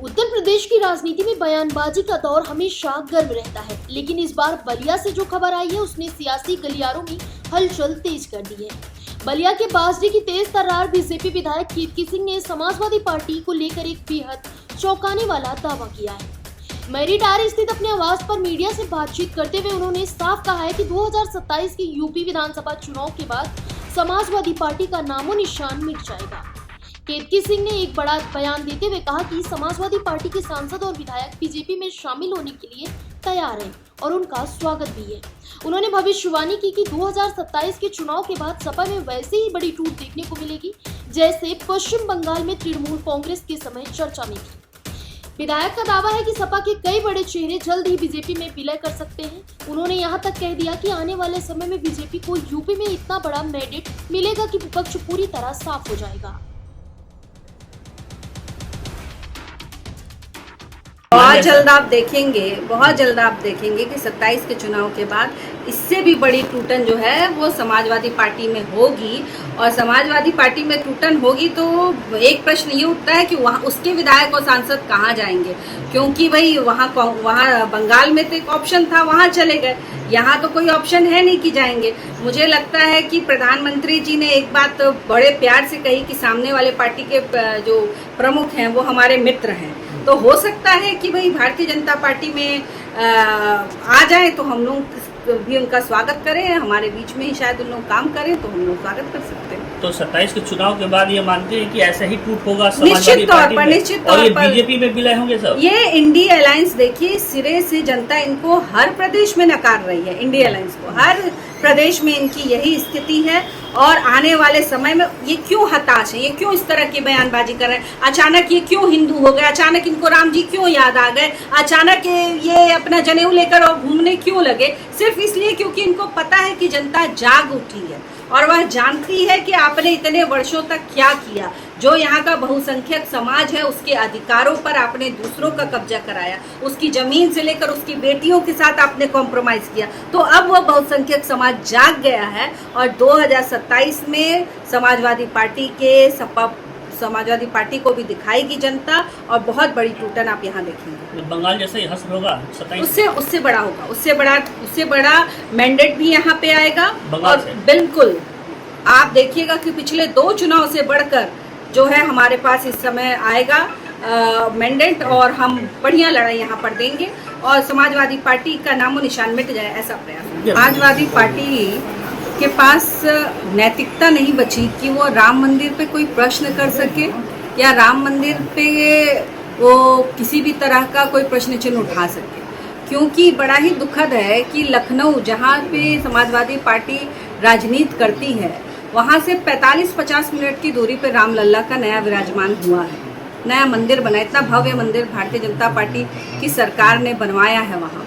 उत्तर प्रदेश की राजनीति में बयानबाजी का दौर हमेशा गर्म रहता है, लेकिन इस बार बलिया से जो खबर आई है उसने सियासी गलियारों में हलचल तेज कर दी है। बलिया के बासडी की तेज तर्रार बीजेपी विधायक कीर्ति सिंह ने समाजवादी पार्टी को लेकर एक बेहद चौंकाने वाला दावा किया है। मेरिटार स्थित अपने आवास पर मीडिया से बातचीत करते हुए उन्होंने साफ कहा है कि 2027 के यूपी विधानसभा चुनाव के बाद समाजवादी पार्टी का नामो निशान मिट जाएगा। कीर्ति सिंह ने एक बड़ा बयान देते हुए कहा कि समाजवादी पार्टी के सांसद और विधायक बीजेपी में शामिल होने के लिए तैयार हैं और उनका स्वागत भी है। उन्होंने भविष्यवाणी की कि 2027 के चुनाव के बाद सपा में वैसे ही बड़ी टूट देखने को मिलेगी जैसे पश्चिम बंगाल में तृणमूल कांग्रेस के समय चर्चा में थी। विधायक का दावा है कि सपा के कई बड़े चेहरे जल्द ही बीजेपी में विलय कर सकते हैं। उन्होंने यहां तक कह दिया कि आने वाले समय में बीजेपी को यूपी में इतना बड़ा मैंडेट मिलेगा कि विपक्ष पूरी तरह साफ हो जाएगा। बहुत जल्द आप देखेंगे कि 27 के चुनाव के बाद इससे भी बड़ी टूटन जो है वो समाजवादी पार्टी में होगी। और समाजवादी पार्टी में टूटन होगी तो एक प्रश्न ये उठता है कि वहाँ उसके विधायक और सांसद कहाँ जाएंगे, क्योंकि भाई वहाँ बंगाल में तो एक ऑप्शन था, वहाँ चले गए। यहाँ तो कोई ऑप्शन है नहीं कि जाएंगे। मुझे लगता है कि प्रधानमंत्री जी ने एक बात बड़े प्यार से कही कि सामने वाले पार्टी के जो प्रमुख हैं वो हमारे मित्र हैं, तो हो सकता है कि भाई भारतीय जनता पार्टी में आ जाए तो हम लोग भी उनका स्वागत करें। हमारे बीच में ही शायद उन लोग काम करें तो हम लोग स्वागत कर सकते हैं। तो 27 के चुनाव के बाद ये मानते हैं कि ऐसा ही टूट होगा निश्चित तौर पर बीजेपी में विलय होंगे सब। ये इंडिया अलायंस देखिए, सिरे से जनता इनको हर प्रदेश में नकार रही है। इंडिया अलायंस को हर प्रदेश में इनकी यही स्थिति है। और आने वाले समय में ये क्यों हताश है, ये क्यों इस तरह की बयानबाजी कर रहे हैं, अचानक ये क्यों हिंदू हो गए, अचानक इनको राम जी क्यों याद आ गए, अचानक ये अपना जनेऊ लेकर और घूमने क्यों लगे, सिर्फ इसलिए क्योंकि इनको पता है कि जनता जाग उठी है और वह जानती है कि आपने इतने वर्षों तक क्या किया। जो यहाँ का बहुसंख्यक समाज है उसके अधिकारों पर आपने दूसरों का कब्जा कराया, उसकी जमीन से लेकर उसकी बेटियों के साथ आपने कॉम्प्रोमाइज किया। तो अब वह बहुसंख्यक समाज जाग गया है और 2027 में समाजवादी पार्टी को भी दिखाएगी जनता और बहुत बड़ी टूटन आप यहाँ देखेंगे। बंगाल जैसे ही हश्र होगा 27 उससे बड़ा होगा, उससे बड़ा मैंडेट भी यहाँ पे आएगा। और बिल्कुल आप देखिएगा कि पिछले 2 चुनाव से बढ़कर जो है हमारे पास इस समय आएगा मैंडेट और हम बढ़िया लड़ाई यहाँ पर देंगे और समाजवादी पार्टी का नामो निशान मिट जाए, ऐसा प्रयास। समाजवादी पार्टी के पास नैतिकता नहीं बची कि वो राम मंदिर पे कोई प्रश्न कर सके या राम मंदिर पे वो किसी भी तरह का कोई प्रश्न चिन्ह उठा सके। क्योंकि बड़ा ही दुखद है कि लखनऊ जहाँ पे समाजवादी पार्टी राजनीति करती है वहाँ से 45-50 मिनट की दूरी पे रामलला का नया विराजमान हुआ है, नया मंदिर बना। इतना भव्य मंदिर भारतीय जनता पार्टी की सरकार ने बनवाया है वहाँ।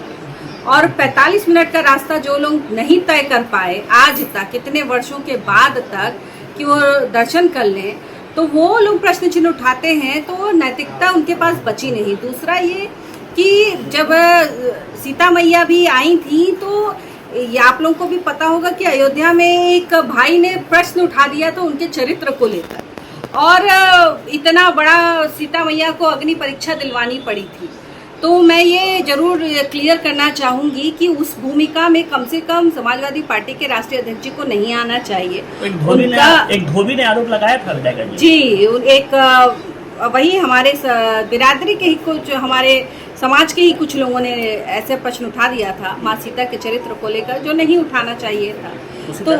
और 45 मिनट का रास्ता जो लोग नहीं तय कर पाए आज तक, इतने वर्षों के बाद तक कि वो दर्शन कर लें, तो वो लोग प्रश्न चिन्ह उठाते हैं, तो नैतिकता उनके पास बची नहीं। दूसरा ये कि जब सीता मैया भी आई थी तो ये आप लोगों को भी पता होगा कि अयोध्या में एक भाई ने प्रश्न उठा दिया तो उनके चरित्र को लेकर, और इतना बड़ा सीता मैया को अग्नि परीक्षा दिलवानी पड़ी थी। तो मैं ये जरूर क्लियर करना चाहूंगी कि उस भूमिका में कम से कम समाजवादी पार्टी के राष्ट्रीय अध्यक्ष जी को नहीं आना चाहिए। एक धोबी ने आरोप लगाया था जी, एक वही हमारे बिरादरी के ही कुछ, हमारे समाज के ही कुछ लोगों ने ऐसे प्रश्न उठा दिया था माँ सीता के चरित्र को लेकर, जो नहीं उठाना चाहिए था। तो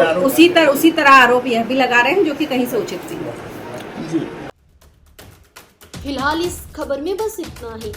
उसी तरह आरोप यह भी लगा रहे हैं जो कि कहीं से उचित नहीं है। फिलहाल इस खबर में बस इतना ही।